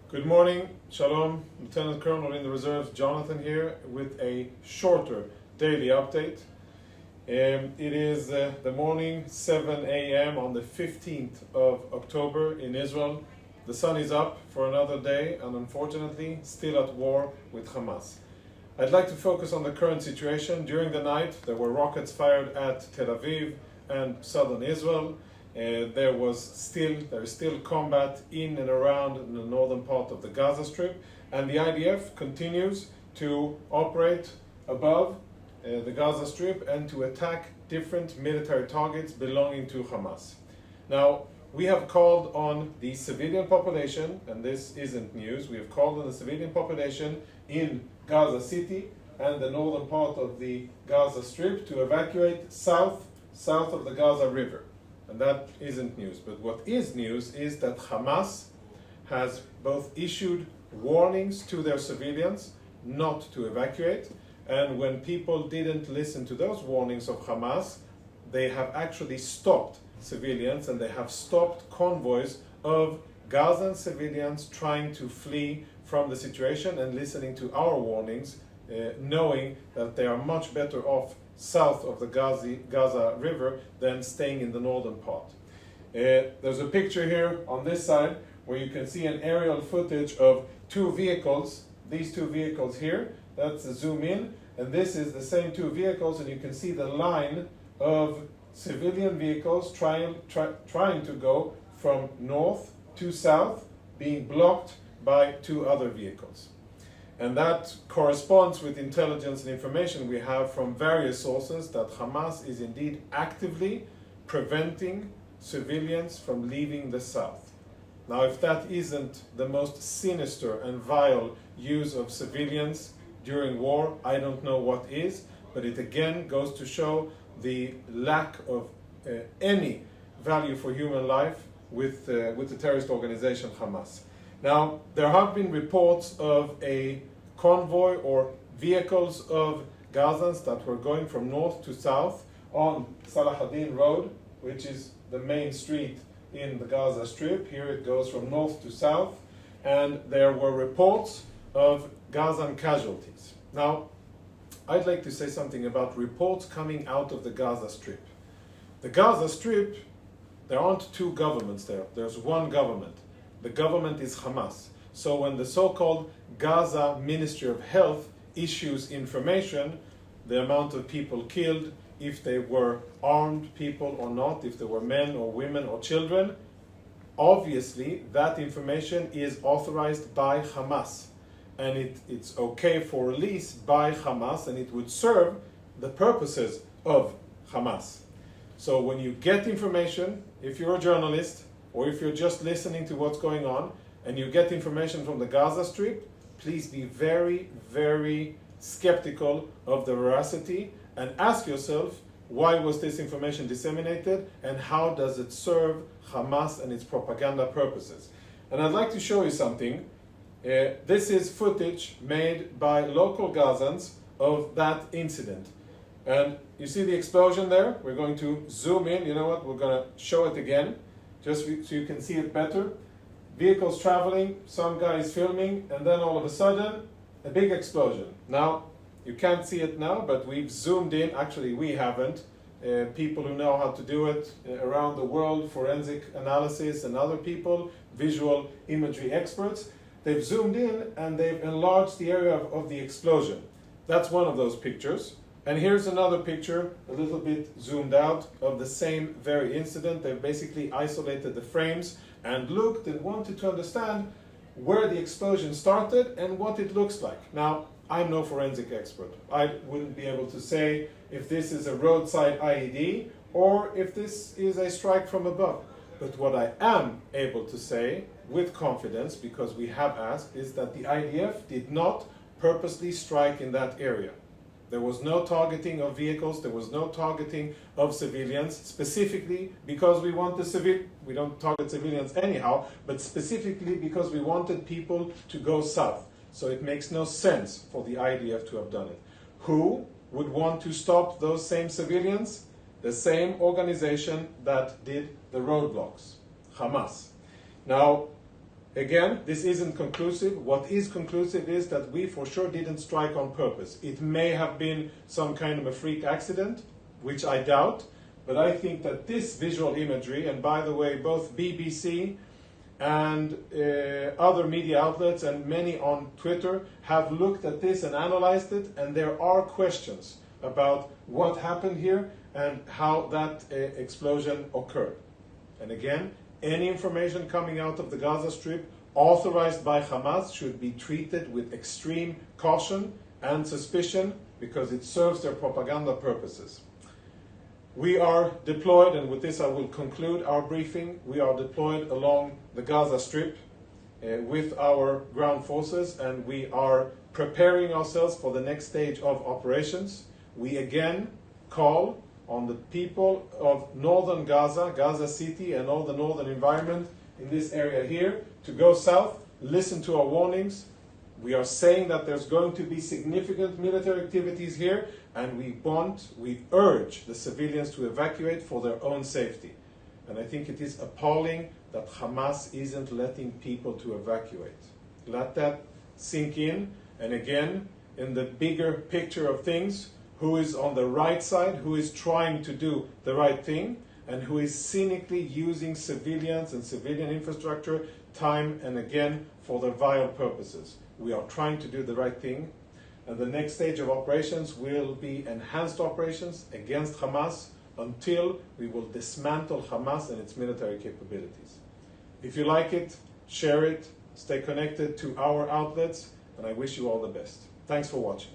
Good morning, Shalom, Lieutenant Colonel in the Reserves, Jonathan here with a shorter daily update. It is the morning, 7 a.m. on the 15th of October in Israel. The sun is up for another day and unfortunately still at war with Hamas. I'd like to focus on the current situation. During the night there were rockets fired at Tel Aviv and southern Israel. There is still combat in and around the northern part of the Gaza Strip, and the IDF continues to operate above the Gaza Strip and to attack different military targets belonging to Hamas. Now, we have called on the civilian population, and this isn't news, we have called on the civilian population in Gaza City and the northern part of the Gaza Strip to evacuate south of the Gaza River. And that isn't news. But what is news is that Hamas has both issued warnings to their civilians not to evacuate, and when people didn't listen to those warnings of Hamas, they have actually stopped civilians and they have stopped convoys of Gazan civilians trying to flee from the situation and listening to our warnings, knowing that they are much better off south of the Gaza River than staying in the northern part. There's a picture here on this side where you can see an aerial footage of two vehicles. These two vehicles here, that's a zoom in, and this is the same two vehicles, and you can see the line of civilian vehicles trying to go from north to south, being blocked by two other vehicles. And that corresponds with intelligence and information we have from various sources that Hamas is indeed actively preventing civilians from leaving the south. Now, if that isn't the most sinister and vile use of civilians during war, I don't know what is, but it again goes to show the lack of any value for human life with the terrorist organization Hamas. Now, there have been reports of a convoy or vehicles of Gazans that were going from north to south on Salah ad-Din Road, which is the main street in the Gaza Strip. Here it goes from north to south, and there were reports of Gazan casualties. Now, I'd like to say something about reports coming out of the Gaza Strip. The Gaza Strip, there aren't two governments there. There's one government. The government is Hamas. So when the so-called Gaza Ministry of Health issues information, the amount of people killed, if they were armed people or not, if they were men or women or children, obviously that information is authorized by Hamas. And it's okay for release by Hamas, and it would serve the purposes of Hamas. So when you get information, if you're a journalist, or if you're just listening to what's going on, and you get information from the Gaza Strip, please be very, very skeptical of the veracity and ask yourself, why was this information disseminated and how does it serve Hamas and its propaganda purposes? And I'd like to show you something. This is footage made by local Gazans of that incident. And you see the explosion there? We're going to zoom in. You know what? We're going to show it again, just so you can see it better. Vehicles traveling, some guy is filming, and then all of a sudden, a big explosion. Now, you can't see it now, but we've zoomed in. Actually, we haven't. People who know how to do it around the world, forensic analysis and other people, visual imagery experts, they've zoomed in and they've enlarged the area of the explosion. That's one of those pictures. And here's another picture, a little bit zoomed out, of the same very incident. They've basically isolated the frames and looked and wanted to understand where the explosion started and what it looks like. Now, I'm no forensic expert. I wouldn't be able to say if this is a roadside IED or if this is a strike from above. But what I am able to say with confidence, because we have asked, is that the IDF did not purposely strike in that area. There was no targeting of vehicles, there was no targeting of civilians, specifically because we want we don't target civilians anyhow, but specifically because we wanted people to go south. So it makes no sense for the IDF to have done it. Who would want to stop those same civilians? The same organization that did the roadblocks, Hamas. Now, Again, this isn't conclusive. What is conclusive is that we for sure didn't strike on purpose. It may have been some kind of a freak accident, which I doubt, but I think that this visual imagery, and by the way, both BBC and other media outlets and many on Twitter have looked at this and analyzed it, and there are questions about what happened here and how that explosion occurred. And again, any information coming out of the Gaza Strip authorized by Hamas should be treated with extreme caution and suspicion because it serves their propaganda purposes. We are deployed, and with this I will conclude our briefing, we are deployed along the Gaza Strip with our ground forces, and we are preparing ourselves for the next stage of operations. We again call on the people of northern Gaza, Gaza City, and all the northern environment in this area here to go south, listen to our warnings. We are saying that there's going to be significant military activities here, and we urge the civilians to evacuate for their own safety. And I think it is appalling that Hamas isn't letting people to evacuate. Let that sink in, and again, in the bigger picture of things, who is on the right side, who is trying to do the right thing, and who is cynically using civilians and civilian infrastructure time and again for their vile purposes. We are trying to do the right thing, and the next stage of operations will be enhanced operations against Hamas until we will dismantle Hamas and its military capabilities. If you like it, share it, stay connected to our outlets, and I wish you all the best. Thanks for watching.